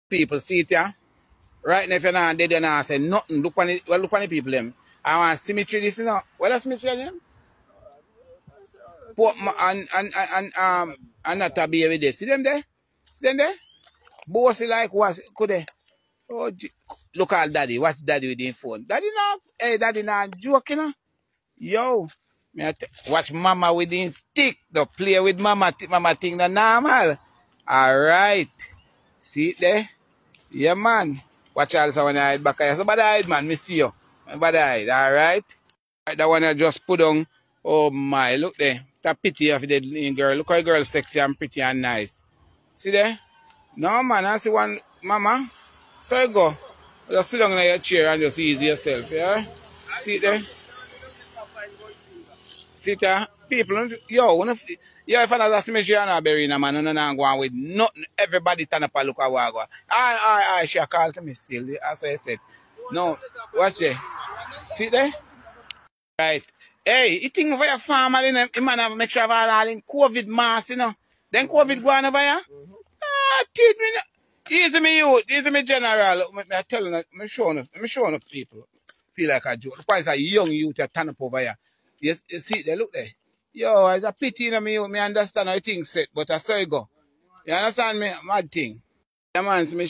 People see it, yeah? Right now, if you're not dead, you're not say nothing. Look on the people, them. I want symmetry, this, you know. What is symmetry, them? And not to be every day. See them there? See them there? Bossy like what? Could they? Oh, look at daddy. Watch daddy with the phone. Daddy not, hey, daddy not joking, you know? Yo, watch mama with the stick. The play with mama. Mama think the normal. Alright. See it there? Yeah, man. Watch also when I hide back here. Somebody hide, man. Me see you. Somebody hide. Alright. Right, that one I just put on. Oh my, look there. That pity of the girl. Look how the girl sexy and pretty and nice. See there? No, man. I see one mama. So you go. Just sit down in your chair and just ease yourself, yeah? See there? See there? People, yo, if another symmetry and a berry, man, no, go on with nothing. Everybody turn up and look at what I go. Aye, she called to me still, as I said. No, watch it. See there? Right. Hey, you think for your family, you man have make sure of all in COVID mask, you know? Then COVID go on over here? Teach me. Easy me youth, easy me general. I tell you, I'm showing people. Feel like a joke. Because a young youth that turn up over here. You see, they look there. Yo, it's a pity, you know, me understand how things set, but I saw you go. You understand me? Mad thing. Yeah, man, me